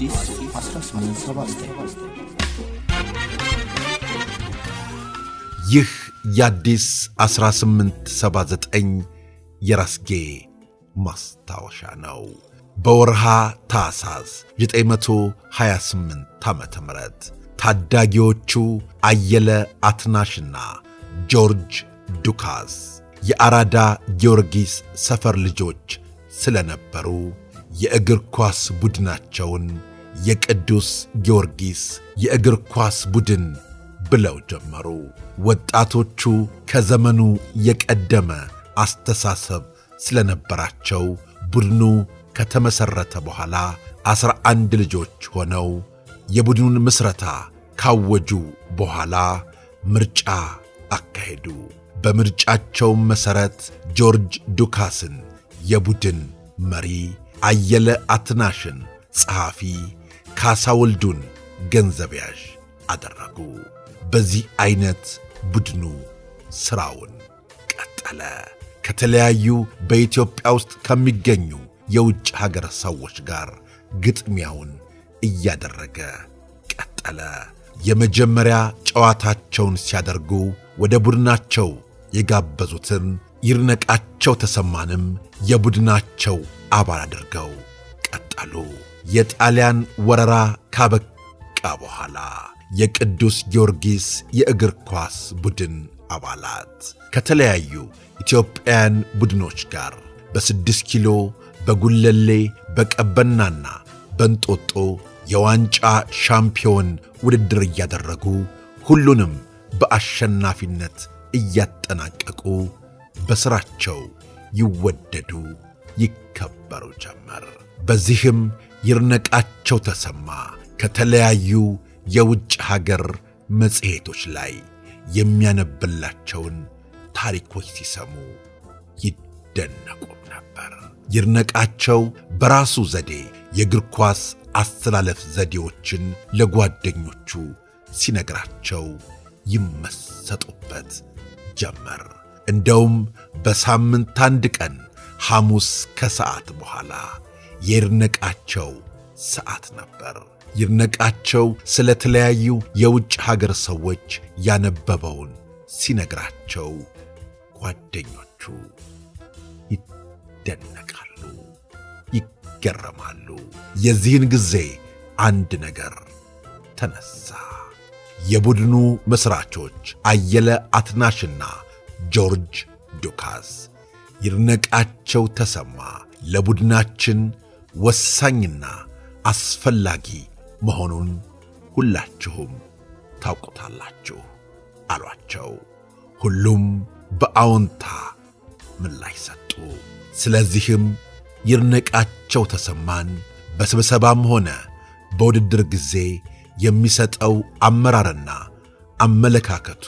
አዲስ 1879 ይህ የአዲስ 1879 የራስጌ ማስታወሻ ነው። በወርሃ ታኅሳስ 928 ዓመተ ምህረት ታዳጊዎቹ አየለ አትናሽና ጆርጅ ዱካስ የአራዳ ጊዮርጊስ ሰፈር ልጆች ስለነበሩ የእግር ኳስ ቡድናቸውን የቅዱስ ጊዮርጊስ የእግር ኳስ ቡድን ብለው ጀመሩ። ወጣቶቹ ከዘመኑ የቀደመ አስተሳሰብ ስለነበራቸው ቡድኑ ከተመሠረተ በኋላ 11 ልጆች ሆነው የቡድኑን ምስረታ ካወጁ በኋላ ምርጫ አካሄዱ። በምርጫቸው መሠረት ጆርጅ ዱካስን የቡድን መሪ፣ አየለ አትናሽን ጸሐፊ፣ ካሳ ወልዱን ገንዘብ ያዥ አደረጉ። በዚህ አይነት ቡድኑ ሥራውን ቀጠለ። ከተለያዩ በኢትዮጵያ ውስጥ ከሚገኙ የውጭ ሀገር ሰዎች ጋር ግጥሚያውን እያደረገ ቀጠለ። የመጀመሪያ ጨዋታቸውን ሲያደርጉ ወደ ቡድናቸው የጋበዙትን ይድነቃቸው ተሰማንም የቡድናቸው አባል አድርገው ቀጠሉ። የጣሊያን ወረራ ካበቃ በኋላ የቅዱስ ጊዮርጊስ የእግር ኳስ ቡድን አባላት ከተለያዩ ኢትዮጵያውያን ቡድኖች ጋር በ6 ኪሎ፣ በጉለሌ፣ በቀበናና በእንጦጦ የዋንጫ ሻምፒዮን ውድድር እያደረጉ ሁሉንም በአሸናፊነት እያጠናቀቁ በሥራቸው ይወደዱ ይከበሩ ጀመር። በዚህም ይድነቃቸው ተሰማ ከተለያዩ የውጭ ሀገር መጽሔቶች ላይ የሚያነብላቸውን ታሪኮች ሲሰሙ ይደነቁም ነበር። ይድነቃቸው በራሱ ዘዴ የእግር ኳስ አስተላለፍ ዘዴዎችን ለጓደኞቹ ሲነግራቸው ይመሰጡበት ጀመር። እንደውም በሳምንት አንድ ቀን ሐሙስ ከሰዓት በኋላ የይድነቃቸው ሰዓት ነበር። ይድነቃቸው ስለ ተለያዩ የውጭ ሀገር ሰዎች ያነበበውን ሲነግራቸው ጓደኞቹ ይደነቃሉ፣ ይገረማሉ። የዚህን ጊዜ አንድ ነገር ተነሳ። የቡድኑ መስራቾች አየለ አትናሽና ጆርጅ ዱካስ ይድነቃቸው ተሰማ ለቡድናችን ወሳኝና አስፈላጊ መሆኑን ሁላችሁም ታውቁታላችሁ አሏቸው። ሁሉም በአዎንታ ምላሽ ሰጡ። ስለዚህም ይድነቃቸው ተሰማን በስብሰባም ሆነ በውድድር ጊዜ የሚሰጠው አመራርና አመለካከቱ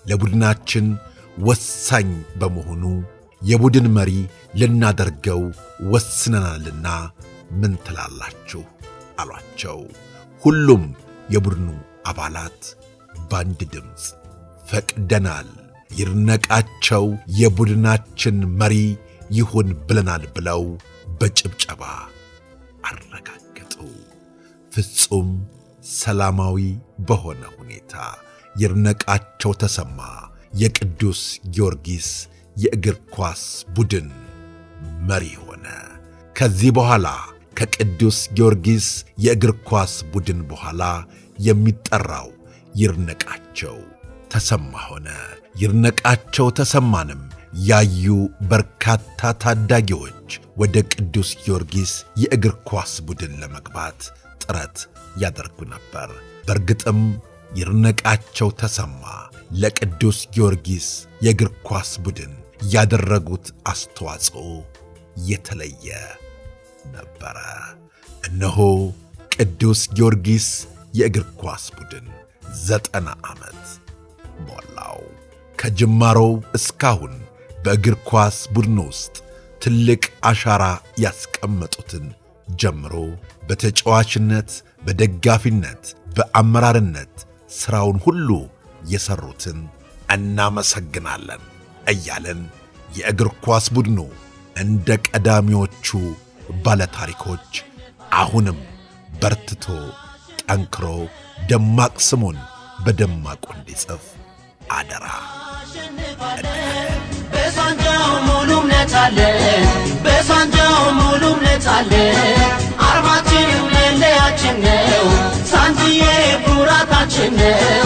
ለቡድናችን ወሳኝ በመሆኑ የቡድን መሪ ልናደርገው ወስነናልና ምን ትላላችሁ አሏቸው። ሁሉም የቡድኑ አባላት በአንድ ድምፅ ፈቅደናል፣ ይድነቃቸው የቡድናችን መሪ ይሁን ብለናል ብለው በጭብጨባ አረጋገጡ። ፍጹም ሰላማዊ በሆነ ሁኔታ ይድነቃቸው ተሰማ የቅዱስ ጊዮርጊስ የእግር ኳስ ቡድን መሪ ሆነ። ከዚህ በኋላ ከቅዱስ ጊዮርጊስ የእግር ኳስ ቡድን በኋላ የሚጠራው ይድነቃቸው ተሰማ ሆነ። ይድነቃቸው ተሰማንም ያዩ በርካታ ታዳጊዎች ወደ ቅዱስ ጊዮርጊስ የእግር ኳስ ቡድን ለመግባት ጥረት ያደርጉ ነበር። በእርግጥም ይድነቃቸው ተሰማ ለቅዱስ ጊዮርጊስ የእግር ኳስ ቡድን ያደረጉት አስተዋጽኦ የተለየ ነበረ። እነሆ ቅዱስ ጊዮርጊስ የእግር ኳስ ቡድን 90 ዓመት ሞላው። ከጅማሮው እስካሁን በእግር ኳስ ቡድን ውስጥ ትልቅ አሻራ ያስቀመጡትን ጀምሮ በተጫዋችነት፣ በደጋፊነት፣ በአመራርነት ሥራውን ሁሉ የሠሩትን እናመሰግናለን እያለን የእግር ኳስ ቡድኑ እንደ ቀዳሚዎቹ ባለታሪኮች አሁንም በርትቶ ጠንክሮ ደማቅ ስሙን በደማቁ እንዲጽፍ አደራ። በሳንጃው ሙሉ እምነት አለን፣ በሳንጃው ሙሉ እምነት አለን። አርማችን መለያችን ነው፣ ሳንጂዬ ኩራታችን ነው።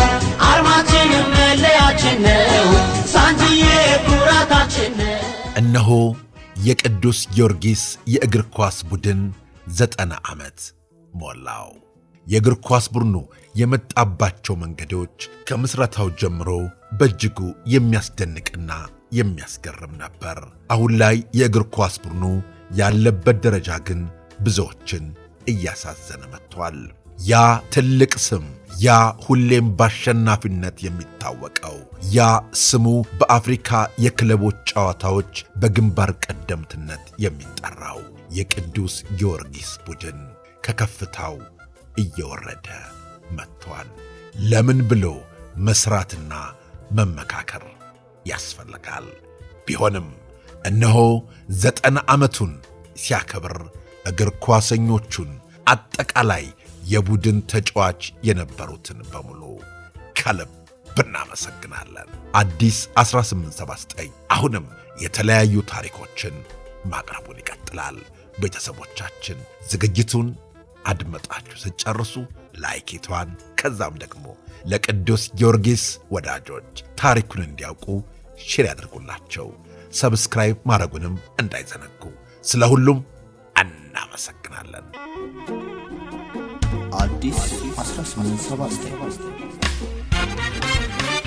አርማችን መለያችን ነው፣ ሳንጂዬ ኩራታችን ነው። እነሆ የቅዱስ ጊዮርጊስ የእግር ኳስ ቡድን 90 ዓመት ሞላው። የእግር ኳስ ቡድኑ የመጣባቸው መንገዶች ከምስረታው ጀምሮ በእጅጉ የሚያስደንቅና የሚያስገርም ነበር። አሁን ላይ የእግር ኳስ ቡድኑ ያለበት ደረጃ ግን ብዙዎችን እያሳዘነ መጥቷል። ያ ትልቅ ስም፣ ያ ሁሌም በአሸናፊነት የሚታወቀው፣ ያ ስሙ በአፍሪካ የክለቦች ጨዋታዎች በግንባር ቀደምትነት የሚጠራው የቅዱስ ጊዮርጊስ ቡድን ከከፍታው እየወረደ መጥቷል። ለምን ብሎ መስራትና መመካከር ያስፈልጋል። ቢሆንም እነሆ 90 ዓመቱን ሲያከብር እግር ኳሰኞቹን አጠቃላይ የቡድን ተጫዋች የነበሩትን በሙሉ ከልብ እናመሰግናለን። አዲስ 1879 አሁንም የተለያዩ ታሪኮችን ማቅረቡን ይቀጥላል። ቤተሰቦቻችን ዝግጅቱን አድመጣችሁ ስጨርሱ ላይኪቷን ከዛም ደግሞ ለቅዱስ ጊዮርጊስ ወዳጆች ታሪኩን እንዲያውቁ ሼር ያድርጉላቸው። ሰብስክራይብ ማድረጉንም እንዳይዘነጉ። ስለ ሁሉም እናመሰግናለን። አዲስ 1879